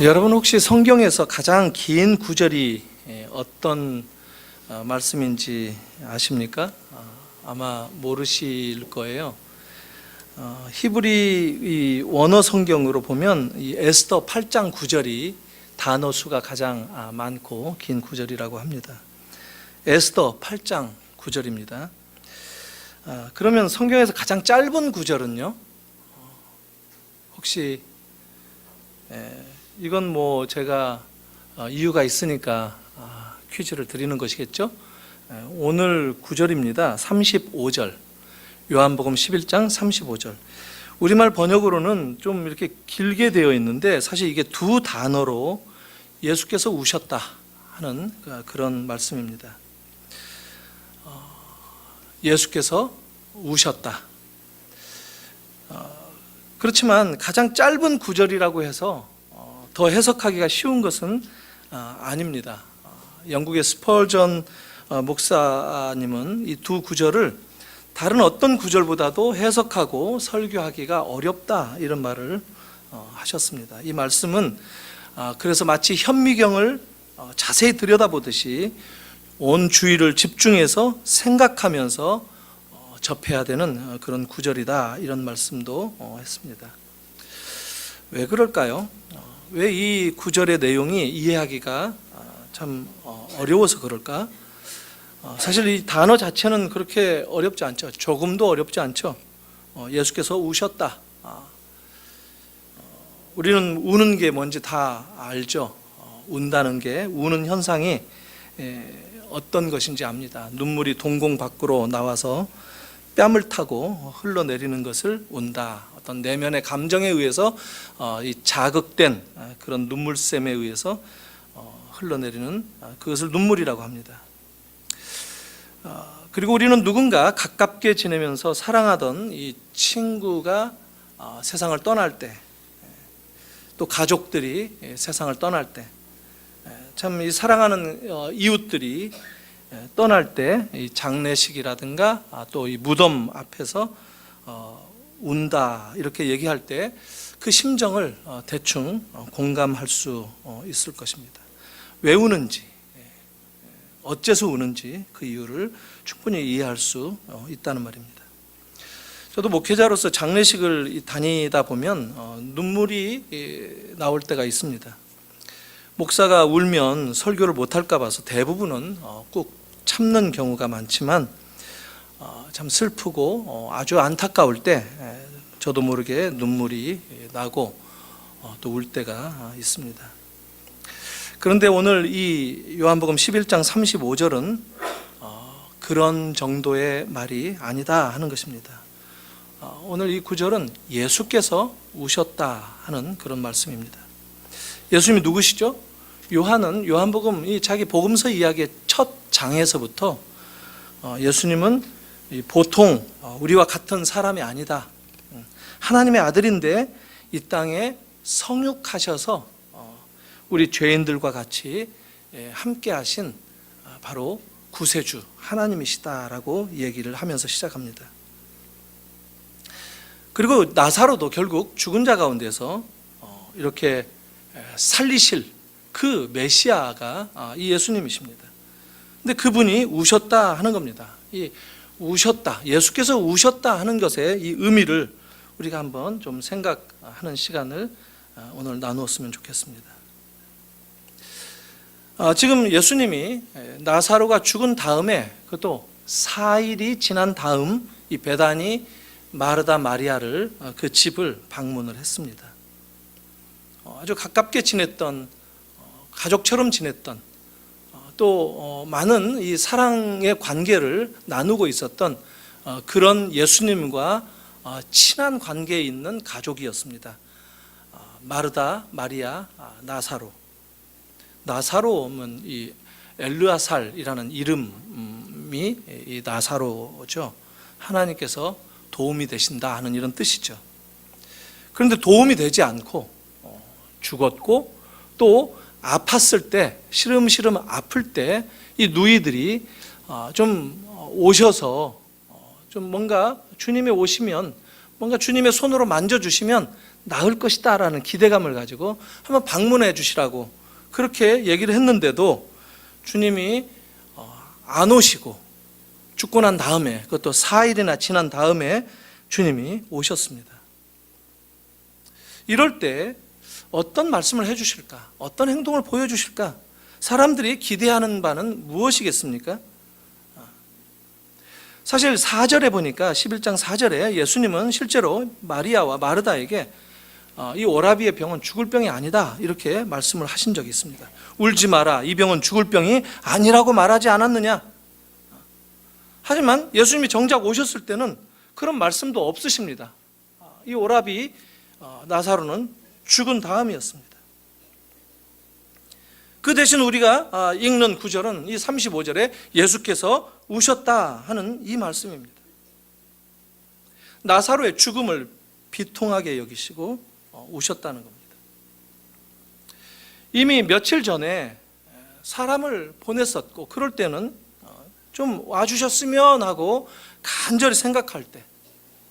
여러분 혹시 성경에서 가장 긴 구절이 어떤 말씀인지 아십니까? 아마 모르실 거예요. 히브리 이 원어 성경으로 보면 이 에스더 8장 9절이 단어 수가 가장 많고 긴 구절이라고 합니다. 에스더 8장 9절입니다. 그러면 성경에서 가장 짧은 구절은요? 혹시 이건 뭐 제가 이유가 있으니까 퀴즈를 드리는 것이겠죠? 오늘 구절입니다. 35절. 요한복음 11장 35절. 우리말 번역으로는 좀 이렇게 길게 되어 있는데 사실 이게 두 단어로 예수께서 우셨다 하는 그런 말씀입니다. 예수께서 우셨다. 그렇지만 가장 짧은 구절이라고 해서 더 해석하기가 쉬운 것은 아닙니다. 영국의 스펄전 목사님은 이 두 구절을 다른 어떤 구절보다도 해석하고 설교하기가 어렵다 이런 말을 하셨습니다. 이 말씀은 그래서 마치 현미경을 자세히 들여다보듯이 온 주의를 집중해서 생각하면서 접해야 되는 그런 구절이다 이런 말씀도 했습니다. 왜 그럴까요? 왜 이 구절의 내용이 이해하기가 참 어려워서 그럴까? 사실 이 단어 자체는 그렇게 어렵지 않죠. 조금도 어렵지 않죠. 예수께서 우셨다. 우리는 우는 게 뭔지 다 알죠. 운다는 게, 우는 현상이 어떤 것인지 압니다. 눈물이 동공 밖으로 나와서 뺨을 타고 흘러내리는 것을 운다. 어떤 내면의 감정에 의해서 이 자극된 그런 눈물샘에 의해서 흘러내리는 그것을 눈물이라고 합니다. 그리고 우리는 누군가 가깝게 지내면서 사랑하던 이 친구가 세상을 떠날 때, 또 가족들이 세상을 떠날 때, 참 이 사랑하는 이웃들이 떠날 때 이 장례식이라든가 또 이 무덤 앞에서 운다 이렇게 얘기할 때 그 심정을 대충 공감할 수 있을 것입니다. 왜 우는지, 어째서 우는지 그 이유를 충분히 이해할 수 있다는 말입니다. 저도 목회자로서 장례식을 다니다 보면 눈물이 나올 때가 있습니다. 목사가 울면 설교를 못할까 봐서 대부분은 꼭 참는 경우가 많지만 참 슬프고 아주 안타까울 때 저도 모르게 눈물이 나고 또 울 때가 있습니다. 그런데 오늘 이 요한복음 11장 35절은 그런 정도의 말이 아니다 하는 것입니다. 오늘 이 구절은 예수께서 우셨다 하는 그런 말씀입니다. 예수님이 누구시죠? 요한은 요한복음 이 자기 복음서 이야기의 첫 장에서부터 예수님은 보통 우리와 같은 사람이 아니다. 하나님의 아들인데 이 땅에 성육하셔서 우리 죄인들과 같이 함께 하신 바로 구세주 하나님이시다라고 얘기를 하면서 시작합니다. 그리고 나사로도 결국 죽은 자 가운데서 이렇게 살리실 그 메시아가 이 예수님이십니다. 근데 그분이 우셨다 하는 겁니다. 이 우셨다, 예수께서 우셨다 하는 것의 이 의미를 우리가 한번 좀 생각하는 시간을 오늘 나누었으면 좋겠습니다. 지금 예수님이 나사로가 죽은 다음에 그것도 4일이 지난 다음 이 베다니 마르다 마리아를 그 집을 방문을 했습니다. 아주 가깝게 지냈던 가족처럼 지냈던 또 많은 이 사랑의 관계를 나누고 있었던 그런 예수님과 친한 관계에 있는 가족이었습니다. 마르다, 마리아, 나사로. 나사로는 이 엘르아살이라는 이름이 이 나사로죠. 하나님께서 도움이 되신다 하는 이런 뜻이죠. 그런데 도움이 되지 않고 죽었고 또 아팠을 때, 시름시름 아플 때 이 누이들이 좀 오셔서 좀 뭔가 주님이 오시면 뭔가 주님의 손으로 만져주시면 나을 것이다 라는 기대감을 가지고 한번 방문해 주시라고 그렇게 얘기를 했는데도 주님이 안 오시고 죽고 난 다음에, 그것도 4일이나 지난 다음에 주님이 오셨습니다. 이럴 때 어떤 말씀을 해 주실까? 어떤 행동을 보여주실까? 사람들이 기대하는 바는 무엇이겠습니까? 사실 4절에 보니까 11장 4절에 예수님은 실제로 마리아와 마르다에게 이 오라비의 병은 죽을 병이 아니다 이렇게 말씀을 하신 적이 있습니다. 울지 마라, 이 병은 죽을 병이 아니라고 말하지 않았느냐? 하지만 예수님이 정작 오셨을 때는 그런 말씀도 없으십니다. 이 오라비 나사로는 죽은 다음이었습니다. 그 대신 우리가 읽는 구절은 이 35절에 예수께서 우셨다 하는 이 말씀입니다. 나사로의 죽음을 비통하게 여기시고 우셨다는 겁니다. 이미 며칠 전에 사람을 보냈었고 그럴 때는 좀 와주셨으면 하고 간절히 생각할 때,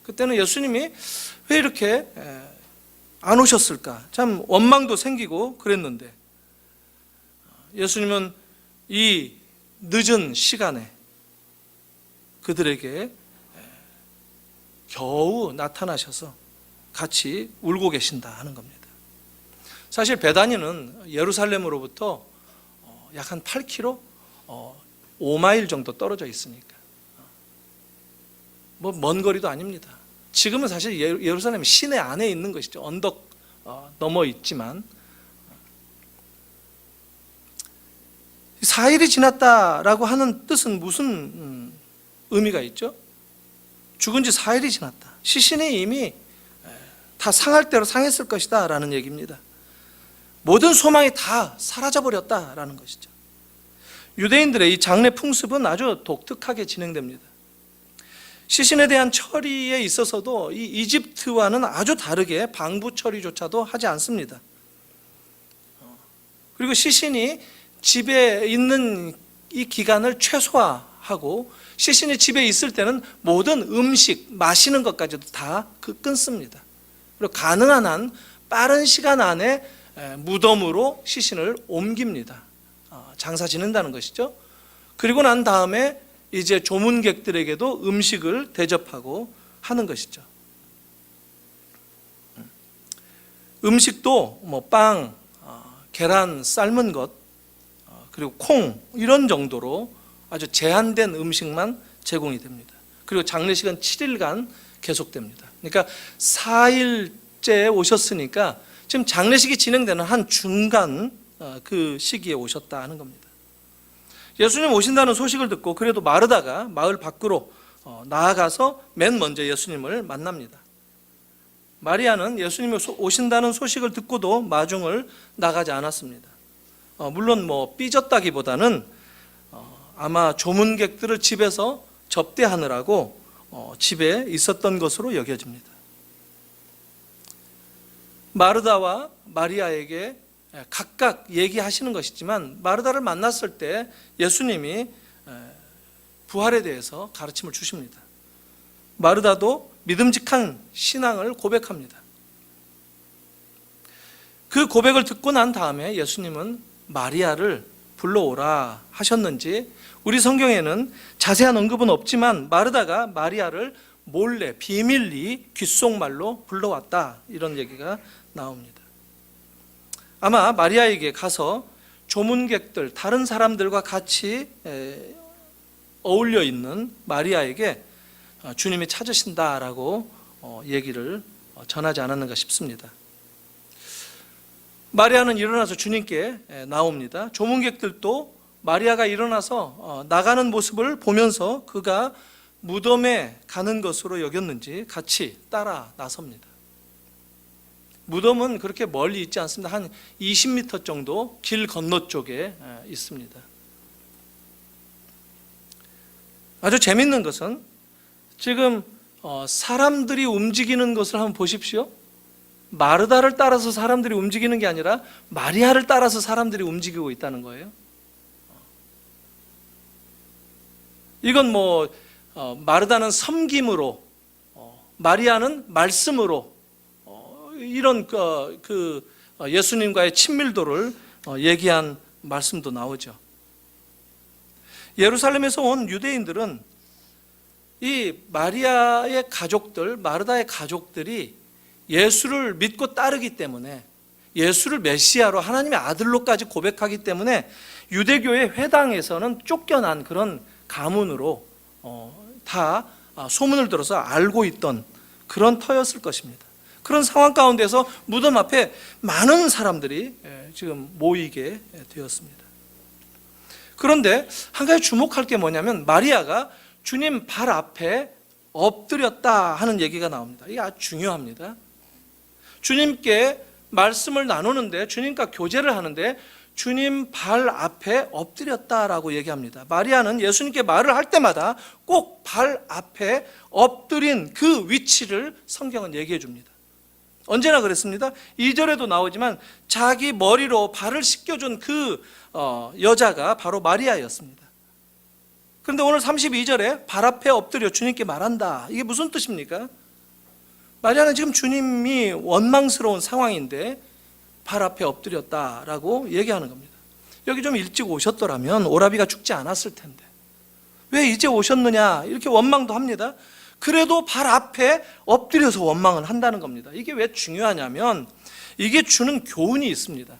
그때는 예수님이 왜 이렇게 안 오셨을까 참 원망도 생기고 그랬는데, 예수님은 이 늦은 시간에 그들에게 겨우 나타나셔서 같이 울고 계신다 하는 겁니다. 사실 베다니는 예루살렘으로부터 약 한 8km, 5마일 정도 떨어져 있으니까 뭐 먼 거리도 아닙니다. 지금은 사실 예루살렘 시내 안에 있는 것이죠. 언덕 넘어 있지만 4일이 지났다라고 하는 뜻은 무슨 의미가 있죠? 죽은 지 4일이 지났다. 시신이 이미 다 상할 대로 상했을 것이다 라는 얘기입니다. 모든 소망이 다 사라져버렸다라는 것이죠. 유대인들의 이 장례 풍습은 아주 독특하게 진행됩니다. 시신에 대한 처리에 있어서도 이 이집트와는 아주 다르게 방부 처리조차도 하지 않습니다. 그리고 시신이 집에 있는 이 기간을 최소화하고 시신이 집에 있을 때는 모든 음식, 마시는 것까지도 다 끊습니다. 그리고 가능한 한 빠른 시간 안에 무덤으로 시신을 옮깁니다. 장사 지낸다는 것이죠. 그리고 난 다음에 이제 조문객들에게도 음식을 대접하고 하는 것이죠. 음식도 뭐 빵, 계란 삶은 것, 그리고 콩 이런 정도로 아주 제한된 음식만 제공이 됩니다. 그리고 장례식은 7일간 계속됩니다. 그러니까 4일째 오셨으니까 지금 장례식이 진행되는 한 중간 그 시기에 오셨다 하는 겁니다. 예수님 오신다는 소식을 듣고 그래도 마르다가 마을 밖으로 나아가서 맨 먼저 예수님을 만납니다. 마리아는 예수님이 오신다는 소식을 듣고도 마중을 나가지 않았습니다. 물론 뭐 삐졌다기보다는 아마 조문객들을 집에서 접대하느라고 집에 있었던 것으로 여겨집니다. 마르다와 마리아에게 각각 얘기하시는 것이지만 마르다를 만났을 때 예수님이 부활에 대해서 가르침을 주십니다. 마르다도 믿음직한 신앙을 고백합니다. 그 고백을 듣고 난 다음에 예수님은 마리아를 불러오라 하셨는지 우리 성경에는 자세한 언급은 없지만 마르다가 마리아를 몰래 비밀리 귓속말로 불러왔다 이런 얘기가 나옵니다. 아마 마리아에게 가서 조문객들, 다른 사람들과 같이 어울려 있는 마리아에게 주님이 찾으신다라고 얘기를 전하지 않았는가 싶습니다. 마리아는 일어나서 주님께 나옵니다. 조문객들도 마리아가 일어나서 나가는 모습을 보면서 그가 무덤에 가는 것으로 여겼는지 같이 따라 나섭니다. 무덤은 그렇게 멀리 있지 않습니다. 한 20m 정도 길 건너쪽에 있습니다. 아주 재밌는 것은 지금 사람들이 움직이는 것을 한번 보십시오. 마르다를 따라서 사람들이 움직이는 게 아니라 마리아를 따라서 사람들이 움직이고 있다는 거예요. 이건 마르다는 섬김으로, 마리아는 말씀으로 이런 예수님과의 친밀도를 얘기한 말씀도 나오죠. 예루살렘에서 온 유대인들은 이 마리아의 가족들, 마르다의 가족들이 예수를 믿고 따르기 때문에, 예수를 메시아로 하나님의 아들로까지 고백하기 때문에 유대교의 회당에서는 쫓겨난 그런 가문으로 다 소문을 들어서 알고 있던 그런 터였을 것입니다. 그런 상황 가운데서 무덤 앞에 많은 사람들이 지금 모이게 되었습니다. 그런데 한 가지 주목할 게 뭐냐면, 마리아가 주님 발 앞에 엎드렸다 하는 얘기가 나옵니다. 이게 아주 중요합니다. 주님께 말씀을 나누는데, 주님과 교제를 하는데 주님 발 앞에 엎드렸다라고 얘기합니다. 마리아는 예수님께 말을 할 때마다 꼭 발 앞에 엎드린 그 위치를 성경은 얘기해 줍니다. 언제나 그랬습니다. 2절에도 나오지만 자기 머리로 발을 씻겨준 그 여자가 바로 마리아였습니다. 그런데 오늘 32절에 발 앞에 엎드려 주님께 말한다. 이게 무슨 뜻입니까? 마리아는 지금 주님이 원망스러운 상황인데 발 앞에 엎드렸다라고 얘기하는 겁니다. 여기 좀 일찍 오셨더라면 오라비가 죽지 않았을 텐데 왜 이제 오셨느냐 이렇게 원망도 합니다. 그래도 발 앞에 엎드려서 원망을 한다는 겁니다. 이게 왜 중요하냐면 이게 주는 교훈이 있습니다.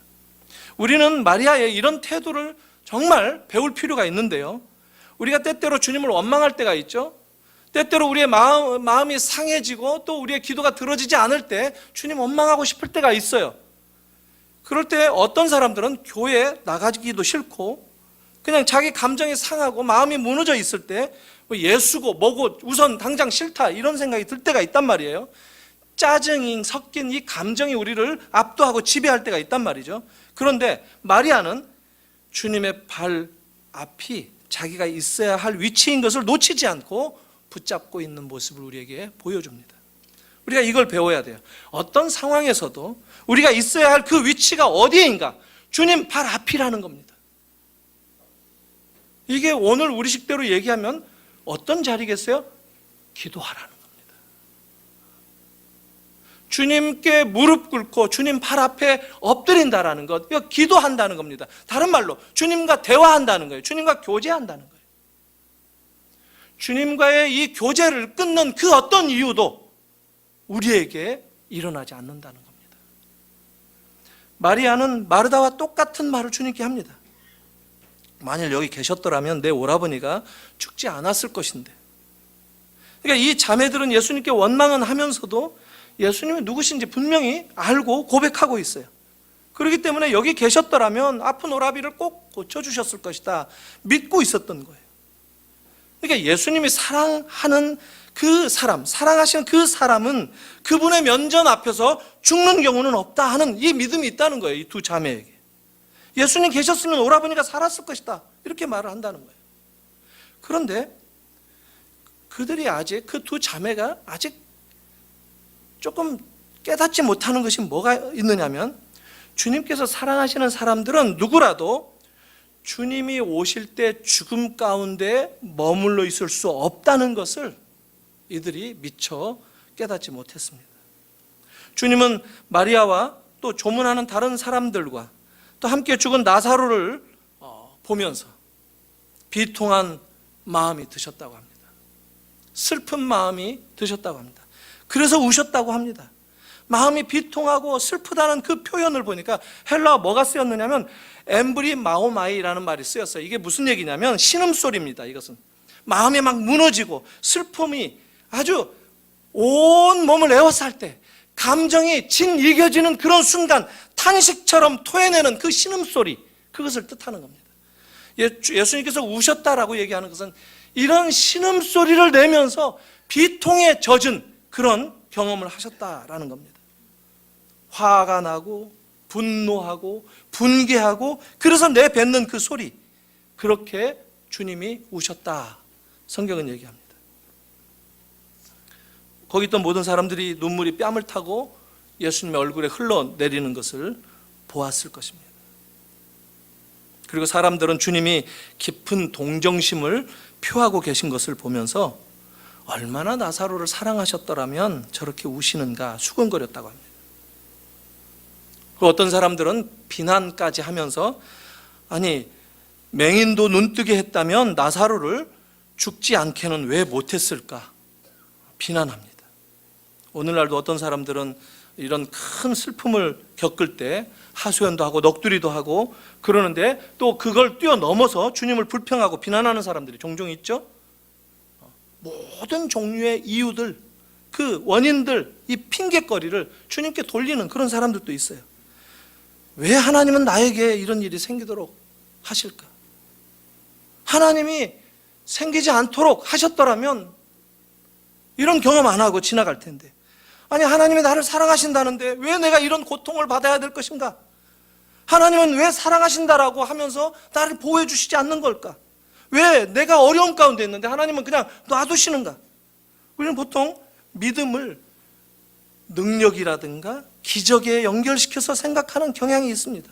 우리는 마리아의 이런 태도를 정말 배울 필요가 있는데요, 우리가 때때로 주님을 원망할 때가 있죠. 때때로 우리의 마음이 상해지고 또 우리의 기도가 들어지지 않을 때 주님 원망하고 싶을 때가 있어요. 그럴 때 어떤 사람들은 교회에 나가기도 싫고 그냥 자기 감정이 상하고 마음이 무너져 있을 때 예수고 뭐고 우선 당장 싫다 이런 생각이 들 때가 있단 말이에요. 짜증이 섞인 이 감정이 우리를 압도하고 지배할 때가 있단 말이죠. 그런데 마리아는 주님의 발 앞이 자기가 있어야 할 위치인 것을 놓치지 않고 붙잡고 있는 모습을 우리에게 보여줍니다. 우리가 이걸 배워야 돼요. 어떤 상황에서도 우리가 있어야 할 그 위치가 어디인가? 주님 발 앞이라는 겁니다. 이게 오늘 우리 식대로 얘기하면 어떤 자리겠어요? 기도하라는 겁니다. 주님께 무릎 꿇고 주님 발 앞에 엎드린다라는 것, 이거 기도한다는 겁니다. 다른 말로 주님과 대화한다는 거예요. 주님과 교제한다는 거예요. 주님과의 이 교제를 끊는 그 어떤 이유도 우리에게 일어나지 않는다는 겁니다. 마리아는 마르다와 똑같은 말을 주님께 합니다. 만일 여기 계셨더라면 내 오라버니가 죽지 않았을 것인데. 그러니까 이 자매들은 예수님께 원망은 하면서도 예수님이 누구신지 분명히 알고 고백하고 있어요. 그렇기 때문에 여기 계셨더라면 아픈 오라비를 꼭 고쳐주셨을 것이다 믿고 있었던 거예요. 그러니까 예수님이 사랑하는 그 사람, 사랑하시는 그 사람은 그분의 면전 앞에서 죽는 경우는 없다 하는 이 믿음이 있다는 거예요. 이 두 자매에게. 예수님 계셨으면 오라버니가 살았을 것이다 이렇게 말을 한다는 거예요. 그런데 그들이 아직, 그 두 자매가 아직 조금 깨닫지 못하는 것이 뭐가 있느냐면, 주님께서 사랑하시는 사람들은 누구라도 주님이 오실 때 죽음 가운데 머물러 있을 수 없다는 것을 이들이 미처 깨닫지 못했습니다. 주님은 마리아와 또 조문하는 다른 사람들과 또 함께 죽은 나사로를 보면서 비통한 마음이 드셨다고 합니다. 슬픈 마음이 드셨다고 합니다. 그래서 우셨다고 합니다. 마음이 비통하고 슬프다는 그 표현을 보니까 헬라어 뭐가 쓰였느냐면 엠브리 마오마이라는 말이 쓰였어요. 이게 무슨 얘기냐면 신음소리입니다. 이것은 마음이 막 무너지고 슬픔이 아주 온 몸을 에워쌀 때 감정이 짓이겨지는 그런 순간 탄식처럼 토해내는 그 신음소리, 그것을 뜻하는 겁니다. 예수님께서 우셨다라고 얘기하는 것은 이런 신음소리를 내면서 비통에 젖은 그런 경험을 하셨다라는 겁니다. 화가 나고 분노하고 분개하고 그래서 내뱉는 그 소리, 그렇게 주님이 우셨다 성경은 얘기합니다. 거기 있던 모든 사람들이 눈물이 뺨을 타고 예수님의 얼굴에 흘러내리는 것을 보았을 것입니다. 그리고 사람들은 주님이 깊은 동정심을 표하고 계신 것을 보면서 얼마나 나사로를 사랑하셨더라면 저렇게 우시는가 수근거렸다고 합니다. 어떤 사람들은 비난까지 하면서 아니 맹인도 눈뜨게 했다면 나사로를 죽지 않게는 왜 못했을까 비난합니다. 오늘날도 어떤 사람들은 이런 큰 슬픔을 겪을 때 하소연도 하고 넋두리도 하고 그러는데 또 그걸 뛰어넘어서 주님을 불평하고 비난하는 사람들이 종종 있죠. 모든 종류의 이유들, 그 원인들, 이 핑계거리를 주님께 돌리는 그런 사람들도 있어요. 왜 하나님은 나에게 이런 일이 생기도록 하실까? 하나님이 생기지 않도록 하셨더라면 이런 경험 안 하고 지나갈 텐데, 아니 하나님이 나를 사랑하신다는데 왜 내가 이런 고통을 받아야 될 것인가? 하나님은 왜 사랑하신다라고 하면서 나를 보호해 주시지 않는 걸까? 왜 내가 어려움 가운데 있는데 하나님은 그냥 놔두시는가? 우리는 보통 믿음을 능력이라든가 기적에 연결시켜서 생각하는 경향이 있습니다.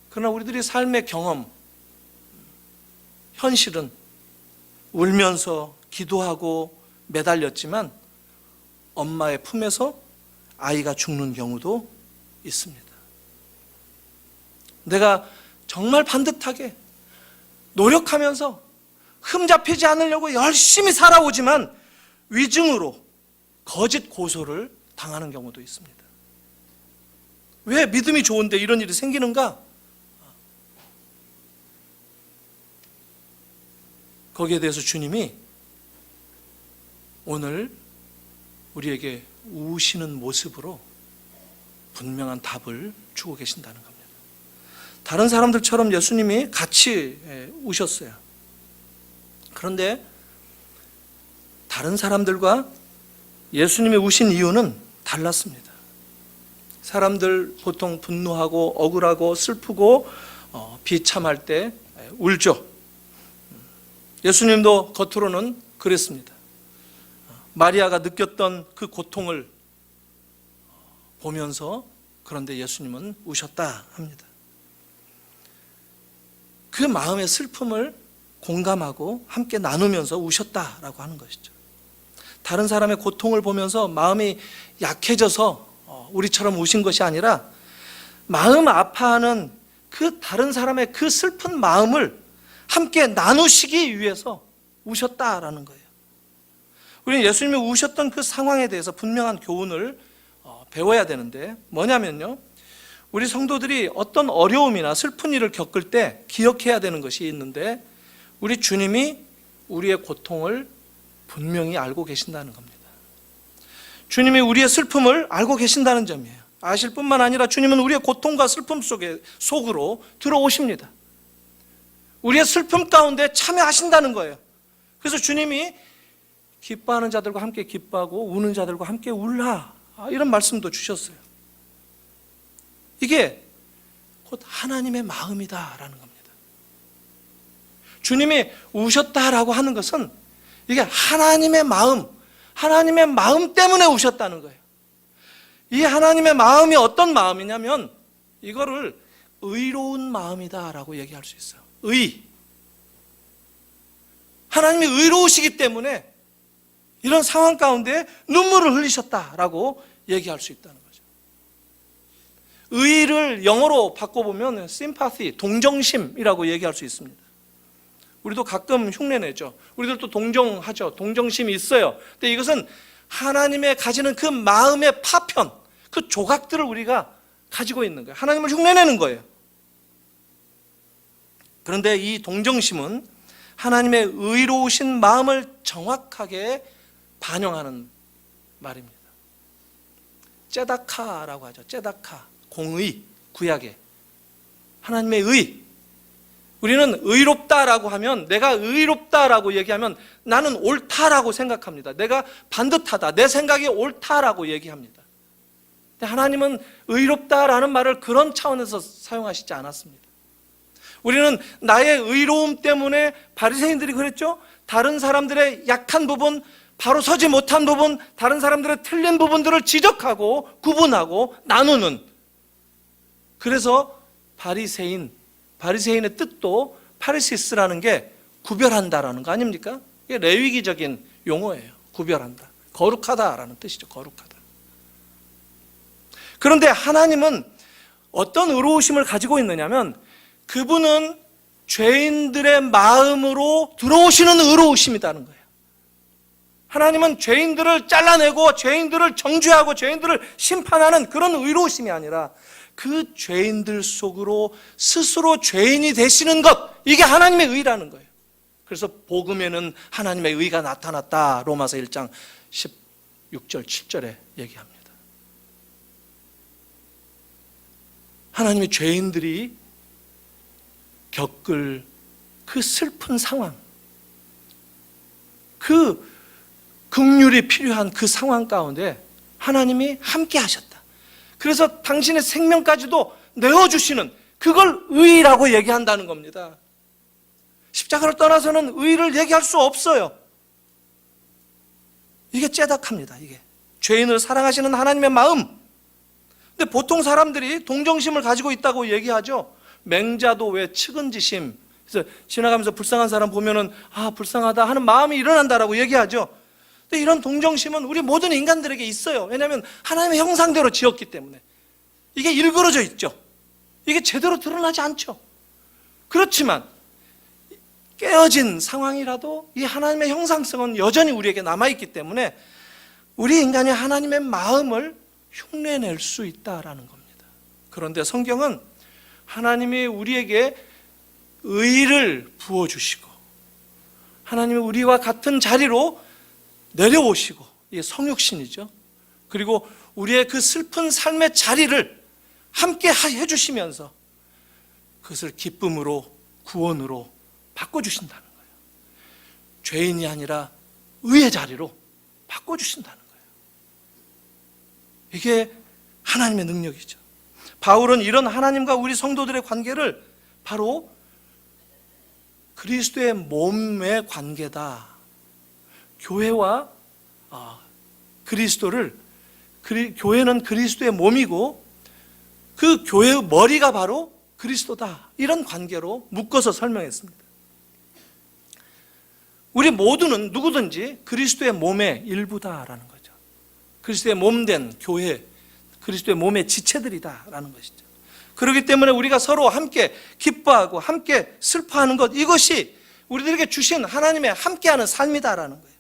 그러나 우리들의 삶의 경험, 현실은 울면서 기도하고 매달렸지만 엄마의 품에서 아이가 죽는 경우도 있습니다. 내가 정말 반듯하게 노력하면서 흠잡히지 않으려고 열심히 살아오지만 위증으로 거짓 고소를 당하는 경우도 있습니다. 왜 믿음이 좋은데 이런 일이 생기는가? 거기에 대해서 주님이 오늘 우리에게 우시는 모습으로 분명한 답을 주고 계신다는 겁니다. 다른 사람들처럼 예수님이 같이 우셨어요. 그런데 다른 사람들과 예수님이 우신 이유는 달랐습니다. 사람들 보통 분노하고 억울하고 슬프고 비참할 때 울죠. 예수님도 겉으로는 그랬습니다. 마리아가 느꼈던 그 고통을 보면서 그런데 예수님은 우셨다 합니다. 그 마음의 슬픔을 공감하고 함께 나누면서 우셨다라고 하는 것이죠. 다른 사람의 고통을 보면서 마음이 약해져서 우리처럼 우신 것이 아니라 마음 아파하는 그 다른 사람의 그 슬픈 마음을 함께 나누시기 위해서 우셨다라는 거예요. 우리는 예수님이 우셨던 그 상황에 대해서 분명한 교훈을 배워야 되는데 뭐냐면요, 우리 성도들이 어떤 어려움이나 슬픈 일을 겪을 때 기억해야 되는 것이 있는데 우리 주님이 우리의 고통을 분명히 알고 계신다는 겁니다. 주님이 우리의 슬픔을 알고 계신다는 점이에요. 아실 뿐만 아니라 주님은 우리의 고통과 슬픔 속으로 들어오십니다. 우리의 슬픔 가운데 참여하신다는 거예요. 그래서 주님이 기뻐하는 자들과 함께 기뻐하고 우는 자들과 함께 울라, 이런 말씀도 주셨어요. 이게 곧 하나님의 마음이다라는 겁니다. 주님이 우셨다라고 하는 것은 이게 하나님의 마음 때문에 우셨다는 거예요. 이 하나님의 마음이 어떤 마음이냐면 이거를 의로운 마음이다라고 얘기할 수 있어요. 하나님이 의로우시기 때문에 이런 상황 가운데 눈물을 흘리셨다라고 얘기할 수 있다는 거죠. 의를 영어로 바꿔보면 sympathy, 동정심이라고 얘기할 수 있습니다. 우리도 가끔 흉내내죠. 우리들도 동정하죠. 동정심이 있어요. 근데 이것은 하나님의 가지는 그 마음의 파편, 그 조각들을 우리가 가지고 있는 거예요. 하나님을 흉내내는 거예요. 그런데 이 동정심은 하나님의 의로우신 마음을 정확하게 반영하는 말입니다. 째다카라고 하죠. 째다카, 공의, 구약에 하나님의 의. 우리는 의롭다라고 하면, 내가 의롭다라고 얘기하면 나는 옳다라고 생각합니다. 내가 반듯하다, 내 생각이 옳다라고 얘기합니다. 근데 하나님은 의롭다라는 말을 그런 차원에서 사용하시지 않았습니다. 우리는 나의 의로움 때문에, 바리새인들이 그랬죠. 다른 사람들의 약한 부분, 바로 서지 못한 부분, 다른 사람들의 틀린 부분들을 지적하고 구분하고 나누는, 그래서 바리새인의 뜻도 파리시스라는 게 구별한다라는 거 아닙니까? 이게 레위기적인 용어예요. 구별한다, 거룩하다라는 뜻이죠. 거룩하다. 그런데 하나님은 어떤 의로우심을 가지고 있느냐면 그분은 죄인들의 마음으로 들어오시는 의로우심이라는 거예요. 하나님은 죄인들을 잘라내고 죄인들을 정죄하고 죄인들을 심판하는 그런 의로우심이 아니라 그 죄인들 속으로 스스로 죄인이 되시는 것, 이게 하나님의 의라는 거예요. 그래서 복음에는 하나님의 의가 나타났다. 로마서 1장 16절 7절에 얘기합니다. 하나님의 죄인들이 겪을 그 슬픈 상황, 그 긍휼이 필요한 그 상황 가운데 하나님이 함께 하셨다. 그래서 당신의 생명까지도 내어주시는, 그걸 의라고 얘기한다는 겁니다. 십자가를 떠나서는 의를 얘기할 수 없어요. 이게 째닥합니다. 이게 죄인을 사랑하시는 하나님의 마음. 근데 보통 사람들이 동정심을 가지고 있다고 얘기하죠. 맹자도 왜 측은지심, 그래서 지나가면서 불쌍한 사람 보면은 불쌍하다 하는 마음이 일어난다라고 얘기하죠. 근데 이런 동정심은 우리 모든 인간들에게 있어요. 왜냐하면 하나님의 형상대로 지었기 때문에. 이게 일그러져 있죠. 이게 제대로 드러나지 않죠. 그렇지만 깨어진 상황이라도 이 하나님의 형상성은 여전히 우리에게 남아있기 때문에 우리 인간이 하나님의 마음을 흉내낼 수 있다라는 겁니다. 그런데 성경은 하나님이 우리에게 의를 부어주시고 하나님이 우리와 같은 자리로 내려오시고, 이게 성육신이죠. 그리고 우리의 그 슬픈 삶의 자리를 함께 해주시면서 그것을 기쁨으로, 구원으로 바꿔주신다는 거예요. 죄인이 아니라 의의 자리로 바꿔주신다는 거예요. 이게 하나님의 능력이죠. 바울은 이런 하나님과 우리 성도들의 관계를 바로 그리스도의 몸의 관계다. 교회와 그리스도를, 교회는 그리스도의 몸이고 그 교회의 머리가 바로 그리스도다. 이런 관계로 묶어서 설명했습니다. 우리 모두는 누구든지 그리스도의 몸의 일부다라는 거죠. 그리스도의 몸된 교회, 그리스도의 몸의 지체들이다라는 것이죠. 그렇기 때문에 우리가 서로 함께 기뻐하고 함께 슬퍼하는 것, 이것이 우리들에게 주신 하나님의 함께하는 삶이다라는 거예요.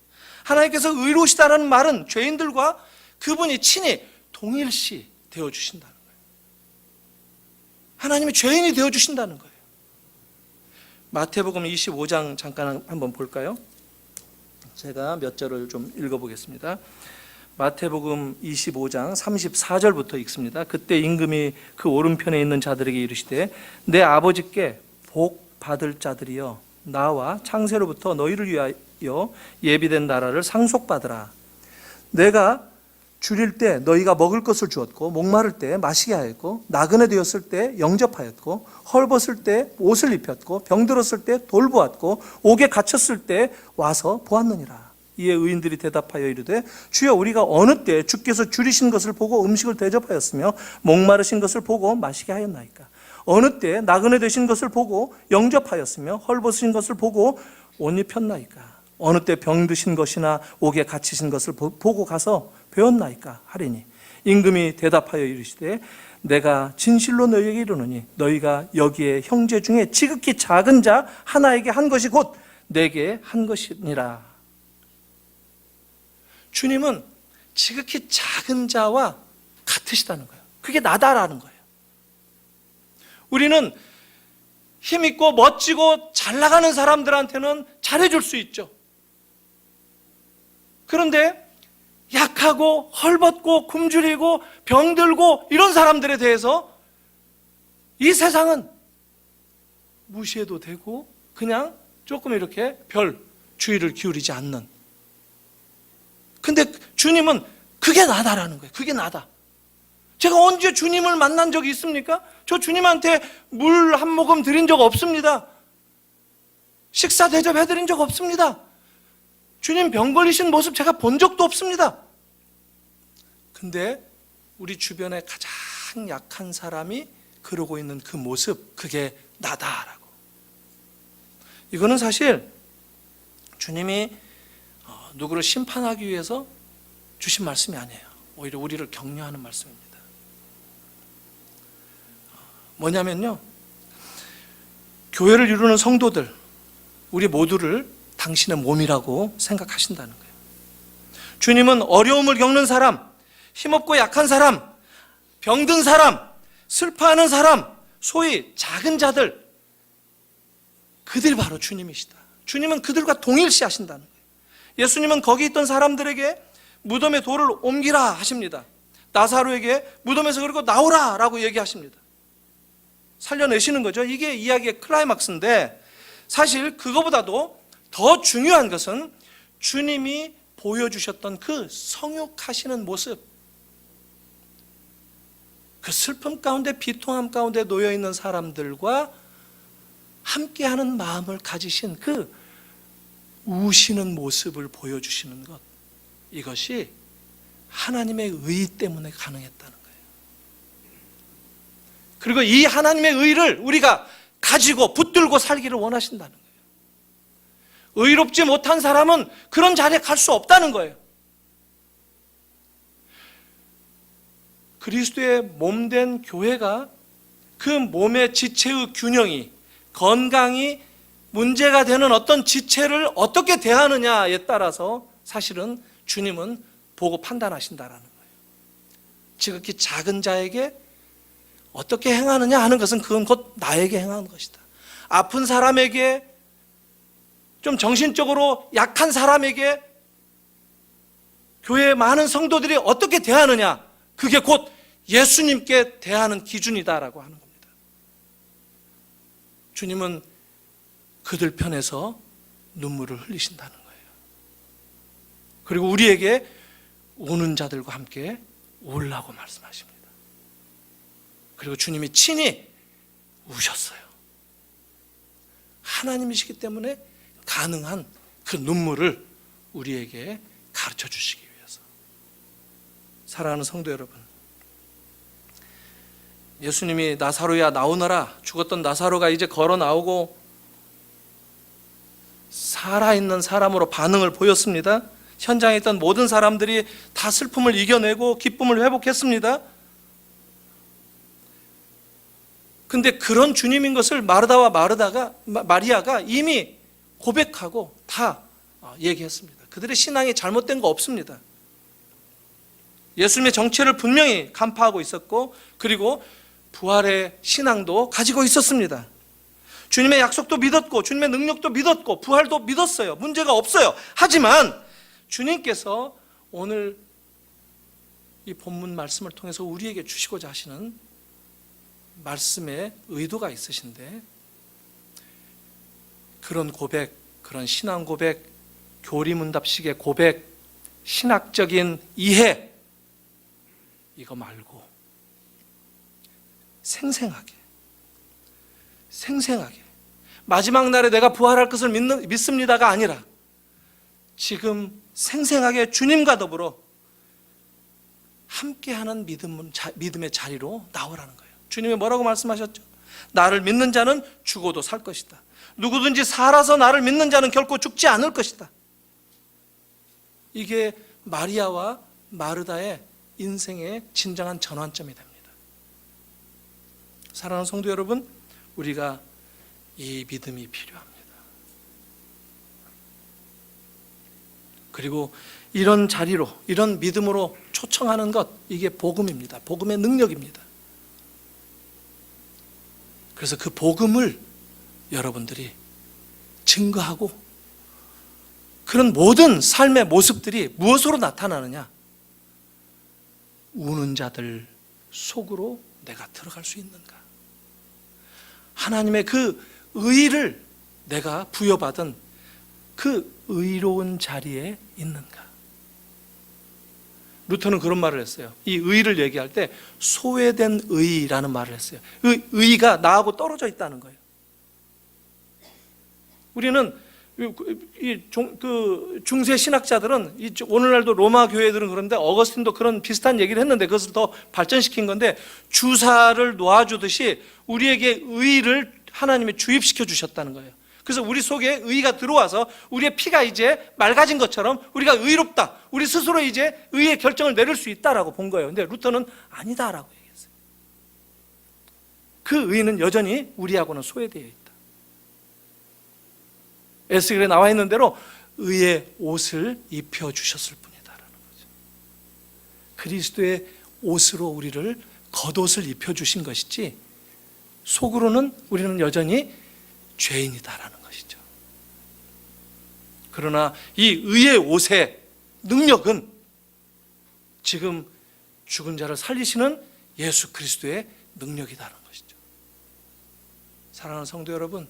하나님께서 의로우시다라는 말은 죄인들과 그분이 친히 동일시 되어주신다는 거예요. 하나님이 죄인이 되어주신다는 거예요. 마태복음 25장 잠깐 한번 볼까요? 제가 몇 절을 좀 읽어보겠습니다. 마태복음 25장 34절부터 읽습니다. 그때 임금이 그 오른편에 있는 자들에게 이르시되 내 아버지께 복 받을 자들이여 나와 창세로부터 너희를 위하여 예비된 나라를 상속받으라. 내가 줄일 때 너희가 먹을 것을 주었고 목마를 때 마시게 하였고 나그네 되었을 때 영접하였고 헐벗을 때 옷을 입혔고 병들었을 때 돌보았고 옥에 갇혔을 때 와서 보았느니라. 이에 의인들이 대답하여 이르되 주여 우리가 어느 때 주께서 줄이신 것을 보고 음식을 대접하였으며 목마르신 것을 보고 마시게 하였나이까. 어느 때 나그네 되신 것을 보고 영접하였으며 헐벗으신 것을 보고 옷 입혔나이까. 어느 때 병드신 것이나 옥에 갇히신 것을 보고 가서 배웠나이까 하리니 임금이 대답하여 이르시되 내가 진실로 너희에게 이르노니 너희가 여기에 형제 중에 지극히 작은 자 하나에게 한 것이 곧 내게 한 것이니라. 주님은 지극히 작은 자와 같으시다는 거예요. 그게 나다라는 거예요. 우리는 힘있고 멋지고 잘 나가는 사람들한테는 잘해줄 수 있죠. 그런데 약하고 헐벗고 굶주리고 병들고 이런 사람들에 대해서 이 세상은 무시해도 되고 그냥 조금 이렇게 별 주의를 기울이지 않는. 근데 주님은 그게 나다라는 거예요. 그게 나다. 제가 언제 주님을 만난 적이 있습니까? 저 주님한테 물 한 모금 드린 적 없습니다. 식사 대접해드린 적 없습니다. 주님 병 걸리신 모습 제가 본 적도 없습니다. 근데 우리 주변에 가장 약한 사람이 그러고 있는 그 모습, 그게 나다라고. 이거는 사실 주님이 누구를 심판하기 위해서 주신 말씀이 아니에요. 오히려 우리를 격려하는 말씀입니다. 뭐냐면요, 교회를 이루는 성도들, 우리 모두를 당신의 몸이라고 생각하신다는 거예요. 주님은 어려움을 겪는 사람, 힘없고 약한 사람, 병든 사람, 슬퍼하는 사람, 소위 작은 자들, 그들이 바로 주님이시다. 주님은 그들과 동일시하신다는 거예요. 예수님은 거기 있던 사람들에게 무덤에 돌을 옮기라 하십니다. 나사로에게 무덤에서 그리고 나오라 라고 얘기하십니다. 살려내시는 거죠. 이게 이야기의 클라이막스인데, 사실 그거보다도 더 중요한 것은 주님이 보여주셨던 그 성육하시는 모습, 그 슬픔 가운데, 비통함 가운데 놓여있는 사람들과 함께하는 마음을 가지신 그 우시는 모습을 보여주시는 것, 이것이 하나님의 의 때문에 가능했다는 거예요. 그리고 이 하나님의 의를 우리가 가지고 붙들고 살기를 원하신다는 거예요. 의롭지 못한 사람은 그런 자리에 갈 수 없다는 거예요. 그리스도의 몸된 교회가 그 몸의 지체의 균형이, 건강이 문제가 되는 어떤 지체를 어떻게 대하느냐에 따라서 사실은 주님은 보고 판단하신다라는 거예요. 지극히 작은 자에게 어떻게 행하느냐 하는 것은 그건 곧 나에게 행하는 것이다. 아픈 사람에게, 좀 정신적으로 약한 사람에게 교회의 많은 성도들이 어떻게 대하느냐, 그게 곧 예수님께 대하는 기준이다라고 하는 겁니다. 주님은 그들 편에서 눈물을 흘리신다는 거예요. 그리고 우리에게 우는 자들과 함께 울라고 말씀하십니다. 그리고 주님이 친히 우셨어요. 하나님이시기 때문에 가능한 그 눈물을 우리에게 가르쳐 주시기 위해서. 사랑하는 성도 여러분, 예수님이 나사로야 나오너라, 죽었던 나사로가 이제 걸어 나오고 살아있는 사람으로 반응을 보였습니다. 현장에 있던 모든 사람들이 다 슬픔을 이겨내고 기쁨을 회복했습니다. 근데 그런 주님인 것을 마르다와 마리아가 이미 고백하고 다 얘기했습니다. 그들의 신앙이 잘못된 거 없습니다. 예수님의 정체를 분명히 간파하고 있었고, 그리고 부활의 신앙도 가지고 있었습니다. 주님의 약속도 믿었고, 주님의 능력도 믿었고, 부활도 믿었어요. 문제가 없어요. 하지만 주님께서 오늘 이 본문 말씀을 통해서 우리에게 주시고자 하시는 말씀에 의도가 있으신데, 그런 고백, 그런 신앙 고백, 교리문답식의 고백, 신학적인 이해, 이거 말고 생생하게 마지막 날에 내가 부활할 것을 믿습니다가 아니라 지금 생생하게 주님과 더불어 함께하는 믿음의 자리로 나오라는 거예요. 주님이 뭐라고 말씀하셨죠? 나를 믿는 자는 죽어도 살 것이다. 누구든지 살아서 나를 믿는 자는 결코 죽지 않을 것이다. 이게 마리아와 마르다의 인생의 진정한 전환점이 됩니다. 사랑하는 성도 여러분, 우리가 이 믿음이 필요합니다. 그리고 이런 자리로, 이런 믿음으로 초청하는 것, 이게 복음입니다. 복음의 능력입니다. 그래서 그 복음을 여러분들이 증거하고, 그런 모든 삶의 모습들이 무엇으로 나타나느냐? 우는 자들 속으로 내가 들어갈 수 있는가? 하나님의 그 의를 내가 부여받은 그 의로운 자리에 있는가? 루터는 그런 말을 했어요. 이 의를 얘기할 때 소외된 의라는 말을 했어요. 의가 나하고 떨어져 있다는 거예요. 우리는 중세 신학자들은, 오늘날도 로마 교회들은 그런데, 어거스틴도 그런 비슷한 얘기를 했는데 그것을 더 발전시킨 건데, 주사를 놓아주듯이 우리에게 의를 하나님이 주입시켜 주셨다는 거예요. 그래서 우리 속에 의가 들어와서 우리의 피가 이제 맑아진 것처럼 우리가 의롭다, 우리 스스로 이제 의의 결정을 내릴 수 있다라고 본 거예요. 근데 루터는 아니다라고 얘기했어요. 그 의는 여전히 우리하고는 소외되어 있다. 에스겔에 나와 있는 대로 의의 옷을 입혀주셨을 뿐이다라는 거죠. 그리스도의 옷으로 우리를 겉옷을 입혀주신 것이지 속으로는 우리는 여전히 죄인이다라는 것이죠. 그러나 이 의의 옷의 능력은 지금 죽은 자를 살리시는 예수 그리스도의 능력이다라는 것이죠. 사랑하는 성도 여러분,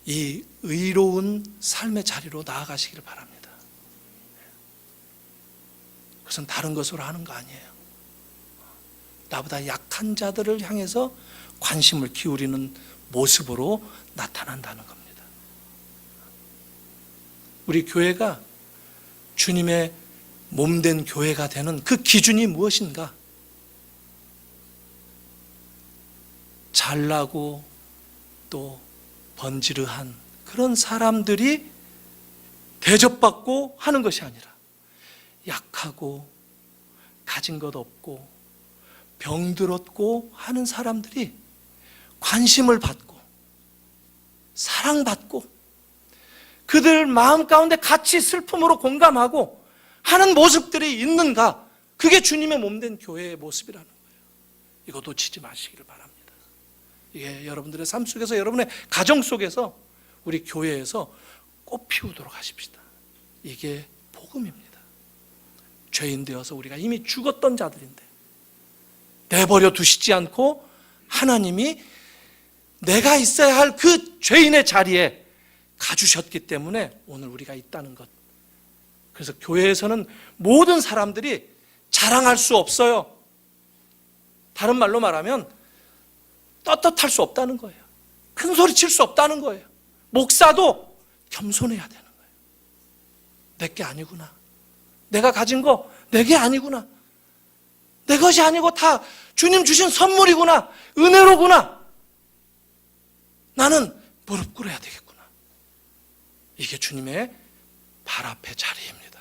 이 의로운 삶의 자리로 나아가시기를 바랍니다. 그것은 다른 것으로 하는 거 아니에요. 나보다 약한 자들을 향해서 관심을 기울이는 모습으로 나타난다는 겁니다. 우리 교회가 주님의 몸된 교회가 되는 그 기준이 무엇인가? 잘나고 또 번지르한 그런 사람들이 대접받고 하는 것이 아니라 약하고 가진 것 없고 병들었고 하는 사람들이 관심을 받고 사랑받고 그들 마음 가운데 같이 슬픔으로 공감하고 하는 모습들이 있는가? 그게 주님의 몸된 교회의 모습이라는 거예요. 이거 놓치지 마시기를 바랍니다. 이게 여러분들의 삶 속에서, 여러분의 가정 속에서, 우리 교회에서 꽃 피우도록 하십시다. 이게 복음입니다. 죄인 되어서 우리가 이미 죽었던 자들인데 내버려 두시지 않고 하나님이 내가 있어야 할 그 죄인의 자리에 가주셨기 때문에 오늘 우리가 있다는 것. 그래서 교회에서는 모든 사람들이 자랑할 수 없어요. 다른 말로 말하면 떳떳할 수 없다는 거예요. 큰 소리 칠 수 없다는 거예요. 목사도 겸손해야 되는 거예요. 내게 아니구나. 내가 가진 거 내게 아니구나. 내 것이 아니고 다 주님 주신 선물이구나. 은혜로구나. 나는 무릎 꿇어야 되겠구나. 이게 주님의 발 앞의 자리입니다.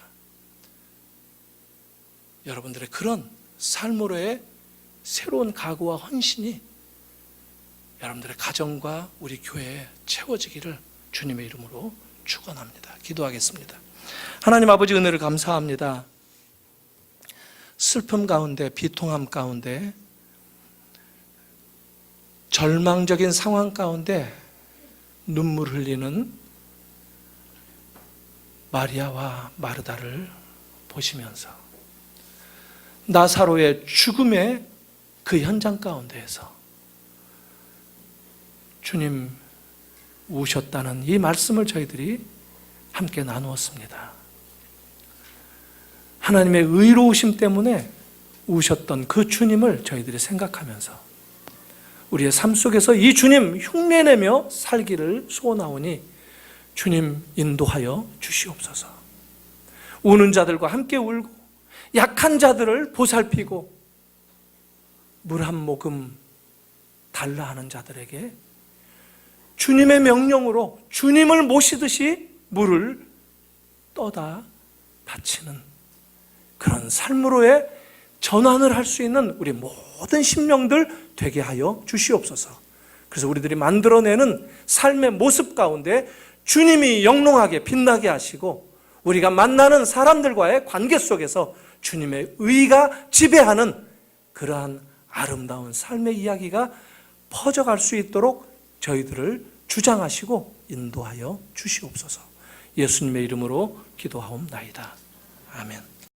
여러분들의 그런 삶으로의 새로운 각오와 헌신이 여러분들의 가정과 우리 교회에 채워지기를 주님의 이름으로 축원합니다. 기도하겠습니다. 하나님 아버지, 은혜를 감사합니다. 슬픔 가운데, 비통함 가운데, 절망적인 상황 가운데 눈물 흘리는 마리아와 마르다를 보시면서 나사로의 죽음의 그 현장 가운데에서 주님 우셨다는 이 말씀을 저희들이 함께 나누었습니다. 하나님의 의로우심 때문에 우셨던 그 주님을 저희들이 생각하면서 우리의 삶 속에서 이 주님 흉내내며 살기를 소원하오니 주님 인도하여 주시옵소서. 우는 자들과 함께 울고 약한 자들을 보살피고 물 한 모금 달라 하는 자들에게 주님의 명령으로 주님을 모시듯이 물을 떠다 바치는 그런 삶으로의 전환을 할 수 있는 우리 모든 심령들 되게 하여 주시옵소서. 그래서 우리들이 만들어내는 삶의 모습 가운데 주님이 영롱하게 빛나게 하시고 우리가 만나는 사람들과의 관계 속에서 주님의 의가 지배하는 그러한 아름다운 삶의 이야기가 퍼져갈 수 있도록 저희들을 주장하시고 인도하여 주시옵소서. 예수님의 이름으로 기도하옵나이다. 아멘.